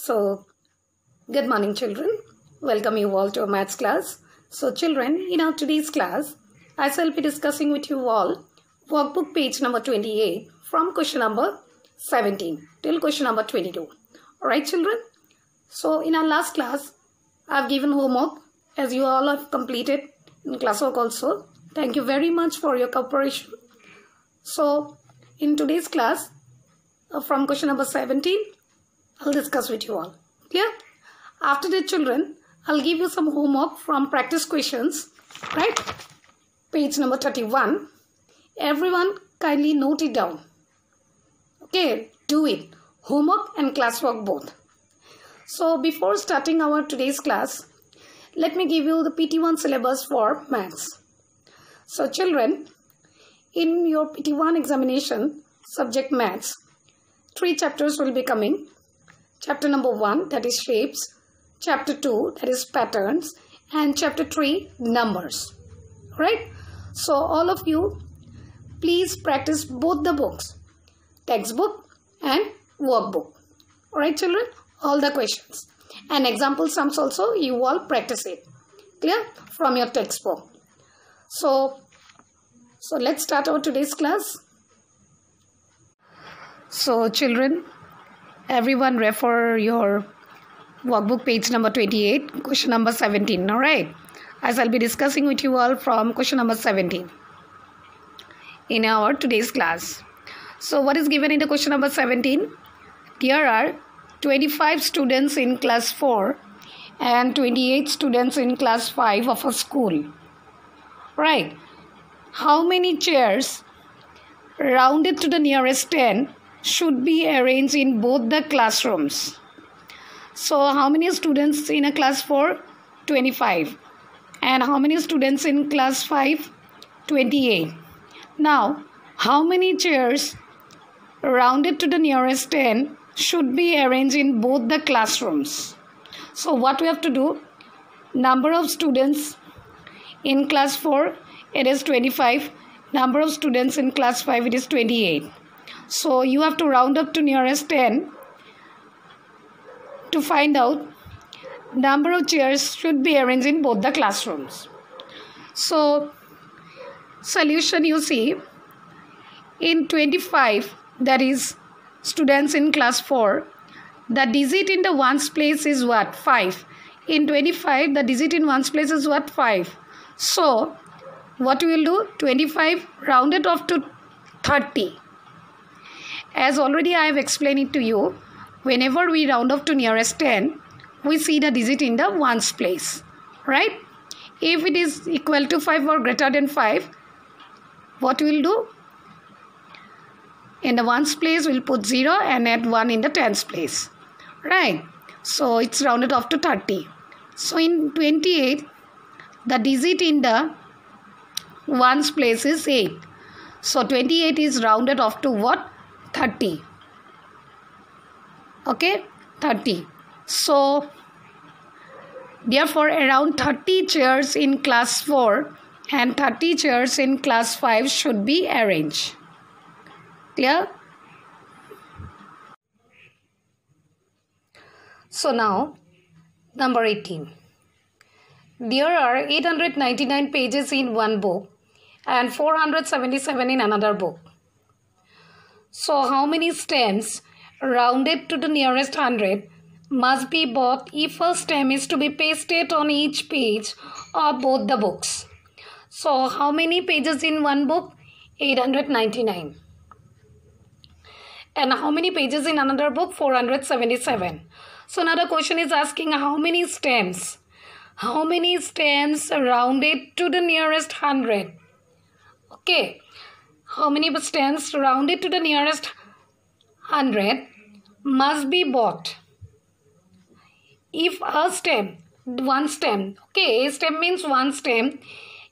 So, good morning children. Welcome you all to our maths class. So children, in our today's class, I shall be discussing with you all workbook page number 28 from question number 17 till question number 22. Alright children. So in our last class, I have given homework as you all have completed in classwork also. Thank you very much for your cooperation. So in today's class, from question number 17, I'll discuss with you all. Clear? After that children, I'll give you some homework from practice questions. Right? Page number 31. Everyone kindly note it down. Okay, do it. Homework and classwork both. So before starting our today's class, let me give you the PT1 syllabus for maths. So children, in your PT1 examination, subject maths, 3 chapters will be coming. Chapter number 1, that is shapes. Chapter 2, that is patterns. And chapter 3, numbers. Right? So all of you, please practice both the books, textbook and workbook. Alright children? All the questions. And example sums also, you all practice it. Clear? From your textbook. So let's start our today's class. So children, everyone refer your workbook page number 28, question number 17. Alright? I shall be discussing with you all from question number 17 in our today's class. So what is given in the question number 17? There are 25 students in class 4 and 28 students in class 5 of a school. Right? How many chairs rounded to the nearest 10 should be arranged in both the classrooms? So how many students in a class 4? 25. And how many students in class 5? 28. Now, how many chairs rounded to the nearest 10 should be arranged in both the classrooms? So what we have to do? Number of students in class 4, it is 25. Number of students in class 5, it is 28. So you have to round up to nearest 10 to find out number of chairs should be arranged in both the classrooms. So solution, you see, in 25, that is students in class 4, the digit in the ones place is what? 5. In 25, the digit in ones place is what? 5. So what we will do? 25 rounded off to 30. As already I have explained it to you, whenever we round off to nearest 10, we see the digit in the ones place. Right? If it is equal to 5 or greater than 5, what we will do? In the ones place, we will put 0 and add 1 in the tens place. Right? So it's rounded off to 30. So in 28, the digit in the ones place is 8. So 28 is rounded off to what? 30. Okay? 30. So therefore around 30 chairs in class 4 and 30 chairs in class 5 should be arranged. Clear? So now number 18. There are 899 pages in one book and 477 in another book. So how many stamps rounded to the nearest 100 must be bought if a stamp is to be pasted on each page of both the books? So how many pages in one book? 899. And how many pages in another book? 477. So another question is asking how many stamps? How many stamps rounded to the nearest 100? Okay. How many stamps rounded to the nearest 100 must be bought if a stamp, one stamp, okay, a stamp means one stamp,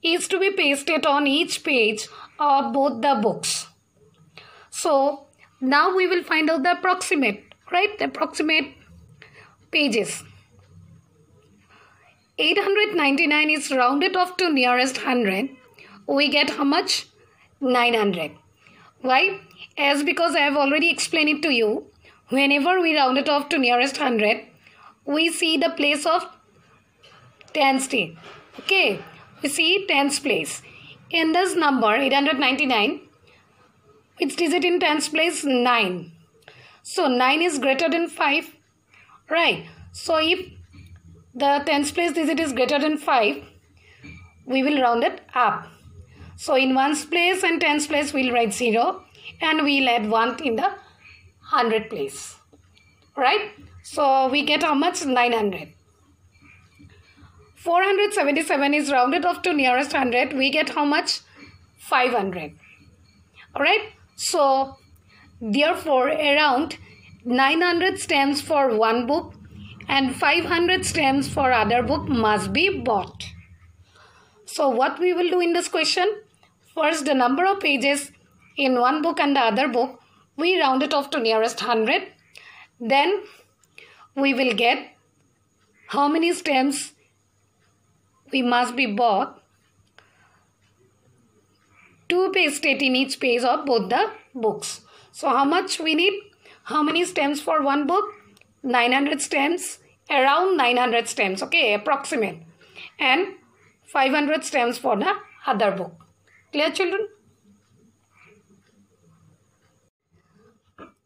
is to be pasted on each page of both the books. So now we will find out the approximate, right? The approximate pages. 899 is rounded off to nearest 100. We get how much? 900. Why? As because I have already explained it to you. Whenever we round it off to nearest 100, we see the place of tens day. Okay, we see tens place. In this number 899, which digit in tens place? 9. So 9 is greater than 5. Right. So if the tens place digit is greater than 5, we will round it up. So in ones place and tens place we'll write 0 and we'll add 1 in the 100 place. Right. So we get how much? 900. 477 is rounded off to nearest 100. We get how much? 500. Alright. So therefore around 900 stamps for one book and 500 stamps for other book must be bought. So what we will do in this question? First, the number of pages in one book and the other book, we round it off to nearest 100. Then we will get how many stamps we must be bought. 2 page state in each page of both the books. So how much we need? How many stamps for one book? 900 stamps. Around 900 stamps. Okay, approximate. And 500 stamps for the other book. Clear, children?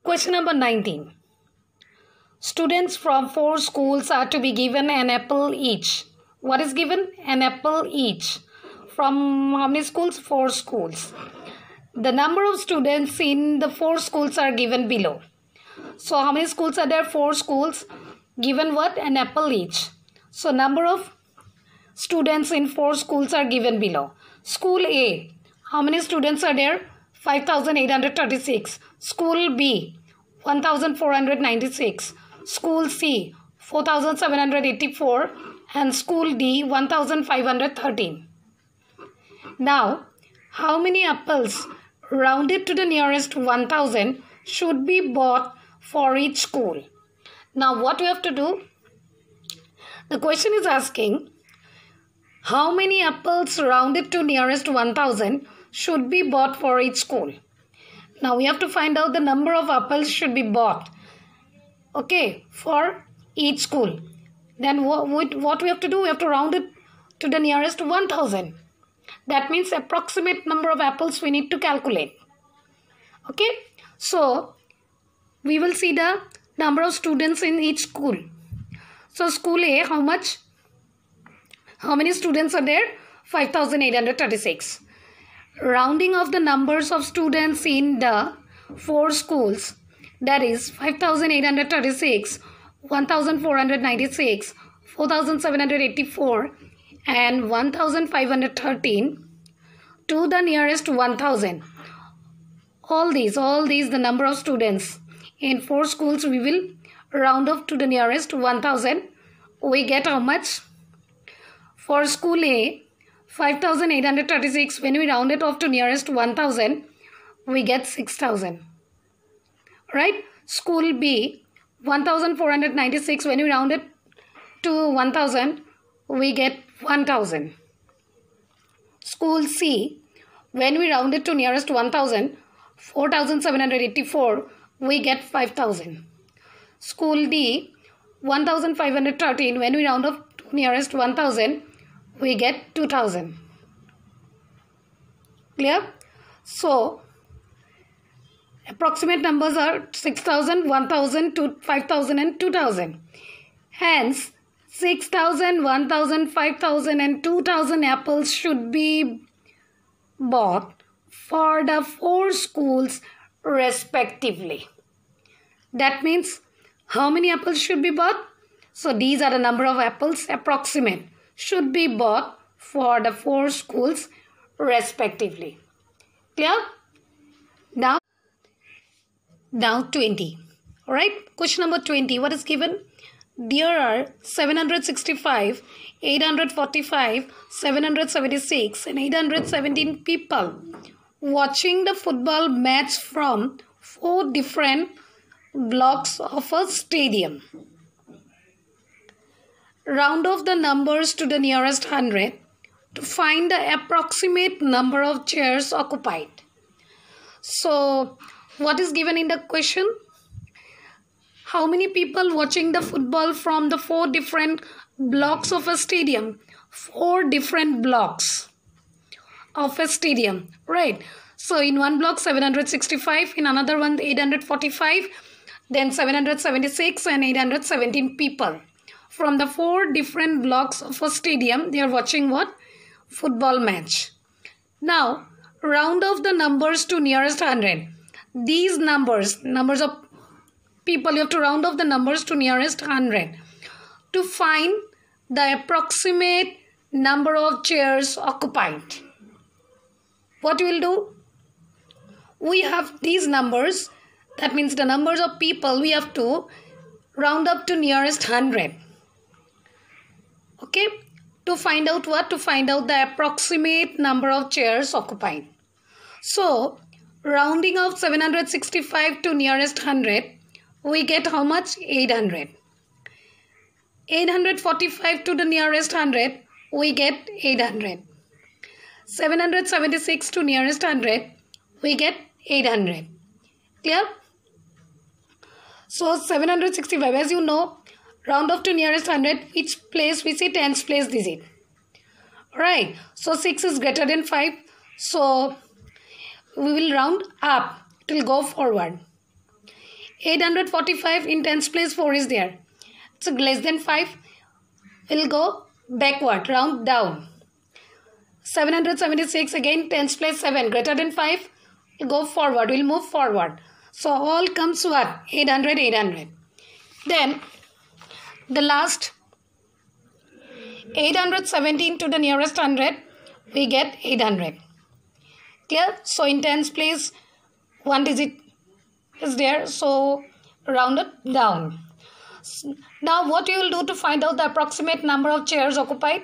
Question number 19. Students from 4 schools are to be given an apple each. What is given? An apple each. From how many schools? 4 schools. The number of students in the 4 schools are given below. So how many schools are there? 4 schools. Given what? An apple each. So number of students in 4 schools are given below. School A. How many students are there? 5,836. School B. 1,496. School C. 4,784. And School D. 1,513. Now, how many apples rounded to the nearest 1,000 should be bought for each school? Now, what we have to do? The question is asking how many apples rounded to nearest 1,000 should be bought for each school. Now, we have to find out the number of apples should be bought. Okay, for each school. Then what we have to do? We have to round it to the nearest 1,000. That means approximate number of apples we need to calculate. Okay. So, we will see the number of students in each school. So, school A, how much? How many students are there? 5,836. Rounding of the numbers of students in the 4 schools. That is 5,836, 1,496, 4,784 and 1,513 to the nearest 1,000. All these the number of students in 4 schools we will round off to the nearest 1,000. We get how much? For school A, 5,836, when we round it off to nearest 1,000, we get 6,000. Right? School B, 1,496, when we round it to 1,000, we get 1,000. School C, when we round it to nearest 1,000, 4,784, we get 5,000. School D, 1,513, when we round up to nearest 1,000, we get 2,000. Clear? So, approximate numbers are 6,000, 1,000, 5,000 and 2,000. Hence, 6,000, 1,000, 5,000 and 2,000 apples should be bought for the 4 schools respectively. That means how many apples should be bought? So these are the number of apples approximate should be bought for the 4 schools respectively. Clear? Now 20. Alright, question number 20. What is given? There are 765, 845, 776 and 817 people watching the football match from 4 different blocks of a stadium. Round off the numbers to the nearest 100 to find the approximate number of chairs occupied. So, what is given in the question? How many people watching the football from the 4 different blocks of a stadium? 4 different blocks of a stadium, right? So in one block 765, in another one 845, then 776 and 817 people. From the 4 different blocks of a stadium, they are watching what? Football match. Now, round off the numbers to nearest 100. These numbers of people, you have to round off the numbers to nearest 100 to find the approximate number of chairs occupied. What you will do? We have these numbers, that means the numbers of people we have to round up to nearest 100. Okay, to find out what? To find out the approximate number of chairs occupied. So, rounding off 765 to nearest 100, we get how much? 800. 845 to the nearest 100, we get 800. 776 to nearest 100, we get 800. Clear? So 765, as you know, round off to nearest 100, each place we see tens place digit. Right? So 6 is greater than 5. So we will round up. It will go forward. 845 in tens place 4 is there. So less than 5 will go backward, round down. 776 again tens place 7 greater than 5 will go forward, will move forward. So all comes what? 800, 800. Then the last 817 to the nearest 100, we get 800. Clear? So in tens place 1 digit is there, so round it down. Now what you will do to find out the approximate number of chairs occupied?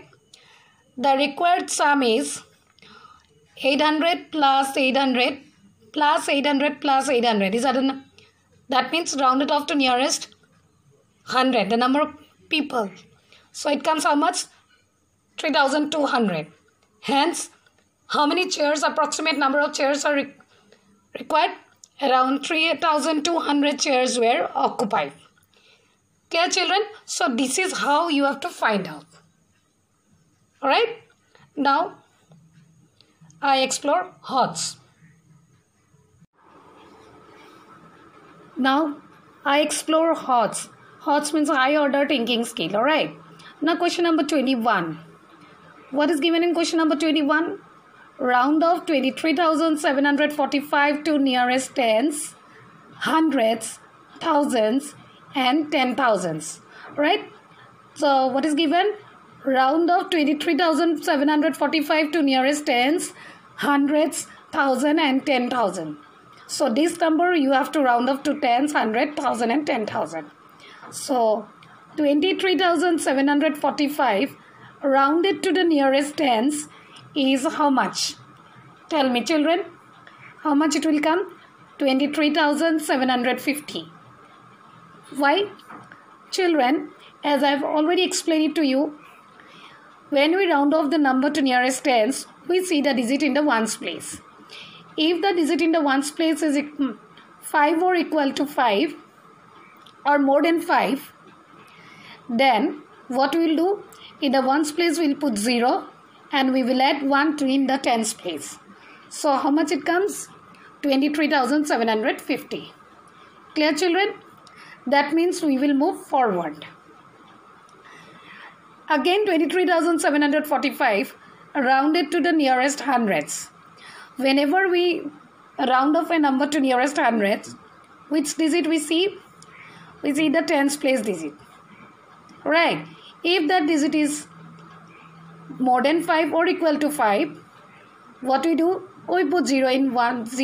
The required sum is 800 plus 800 plus 800 plus 800. That means round it off to nearest 100, the number of people. So it comes how much? 3200. Hence, how many chairs, approximate number of chairs are required? Around 3200 chairs were occupied. Clear, children? So this is how you have to find out. Alright? Now, I explore HOTS. Now, I explore HOTS. HOTS means high order thinking skill. Alright? Now, question number 21. What is given in question number 21? Round off 23,745 to nearest tens, hundreds, thousands, and 10,000s. Right? So, what is given? Round off 23,745 to nearest tens, hundreds, thousand, and 10,000. So, this number you have to round off to tens, 100,000, and 10,000. So, 23,745 rounded to the nearest tens is how much? Tell me, children. How much it will come? 23,750. Why? Children, as I have already explained it to you, when we round off the number to nearest tens, we see the digit in the ones place. If the digit in the ones place is 5 or equal to 5 or more than 5, then what we will do? In the ones place we will put 0 and we will add 1 to in the tens place. So how much it comes? 23,750. Clear, children? That means we will move forward. Again 23,745 rounded to the nearest hundreds. Whenever we round off a number to nearest hundreds, which digit we see? We see the tens place digit. Right? If that digit is more than 5 or equal to 5, what we do? We put 0 in ones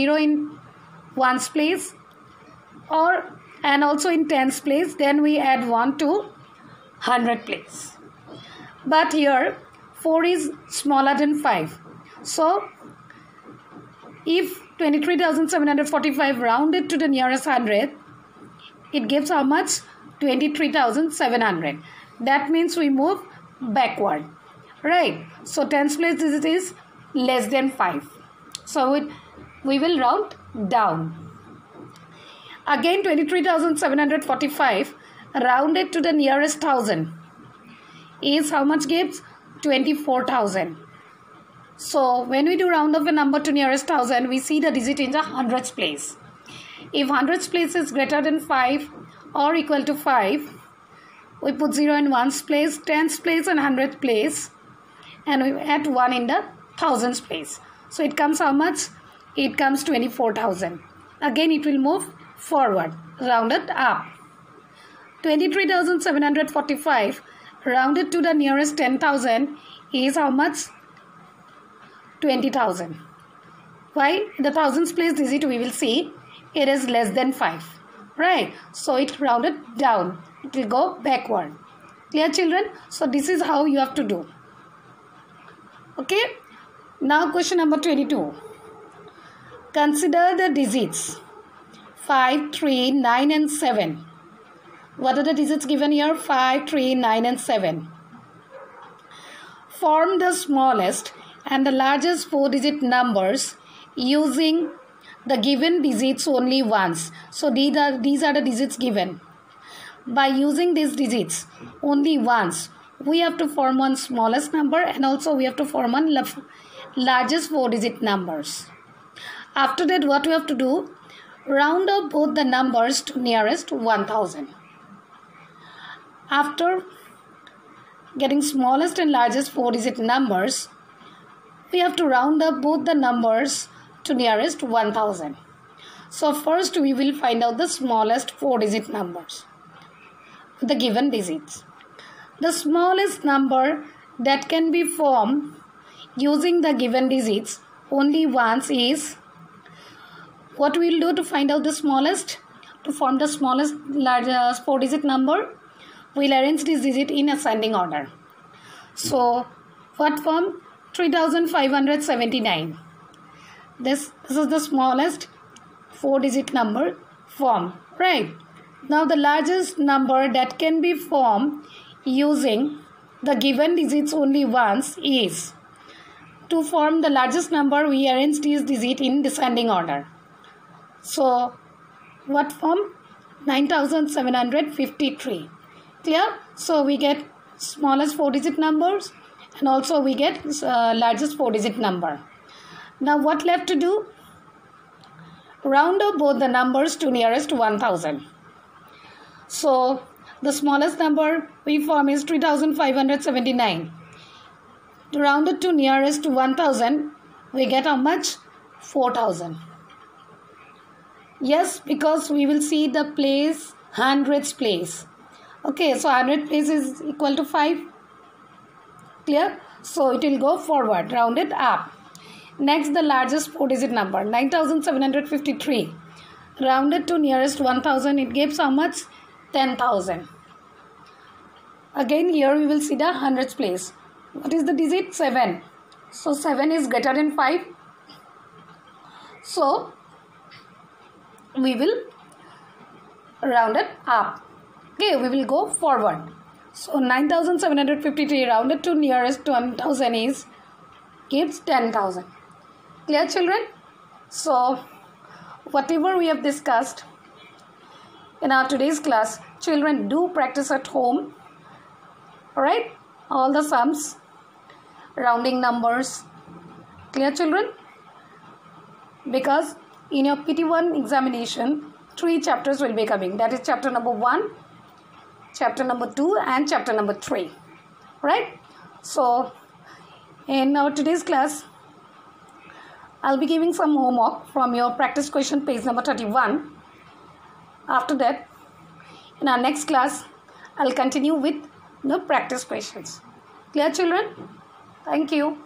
place and also in tens place. Then we add 1 to 100 place. But here 4 is smaller than 5. So if 23,745 rounded to the nearest 100, it gives how much? 23,700. That means we move backward. Right? So tens place digit is less than 5. So we will round down. Again 23,745 rounded to the nearest thousand is how much gives? 24,000. So when we do round off a number to nearest thousand, we see the digit in the hundreds place. If hundreds place is greater than 5 or equal to 5, we put 0 in ones place, tens place and hundredth place, and we add 1 in the thousands place. So it comes how much? It comes 24,000. Again it will move forward, rounded up. 23,745 rounded to the nearest 10,000 is how much? 20,000. Why? The thousands place digit we will see it is less than 5. Right? So it rounded down. It will go backward. Clear, children? So this is how you have to do. Okay? Now question number 22. Consider the digits 5, 3, 9 and 7. What are the digits given here? 5, 3, 9 and 7. Form the smallest and the largest 4-digit numbers using the given digits only once. So these are the digits given. By using these digits only once, we have to form one smallest number and also we have to form one largest 4-digit numbers. After that, what we have to do? Round up both the numbers to nearest 1000. After getting smallest and largest 4-digit numbers, we have to round up both the numbers to nearest 1000. So first we will find out the smallest 4-digit numbers, the given digits. The smallest number that can be formed using the given digits only once is, what we will do to find out the smallest? To form the smallest largest 4-digit number, we will arrange this digit in ascending order. So what form? 3,579. This is the smallest 4-digit number form, right? Now the largest number that can be formed using the given digits only once is, to form the largest number we arrange this digit in descending order. So what form? 9,753. Clear? So we get smallest 4-digit numbers and also we get largest 4-digit number. Now what left to do? Round up both the numbers to nearest 1000. So the smallest number we form is 3,579. To round it to nearest 1000, we get how much? 4,000. Yes, because we will see the place, hundreds place. Okay, so 100 place is equal to 5. Clear? So it will go forward, rounded up. Next, the largest 4-digit number, 9,753. Rounded to nearest 1000, it gives how much? 10,000. Again, here we will see the hundreds place. What is the digit? 7. So 7 is greater than 5. So we will round it up. Okay, we will go forward. So 9,753 rounded to nearest 1000 is gives 10,000. Clear, children? So whatever we have discussed in our today's class, children, do practice at home. Alright? All the sums, rounding numbers. Clear, children? Because in your PT1 examination, 3 chapters will be coming. That is chapter number 1, chapter number 2 and chapter number 3. Right? So in our today's class, I'll be giving some homework from your practice question page number 31. After that, in our next class, I'll continue with the practice questions. Clear, children? Thank you.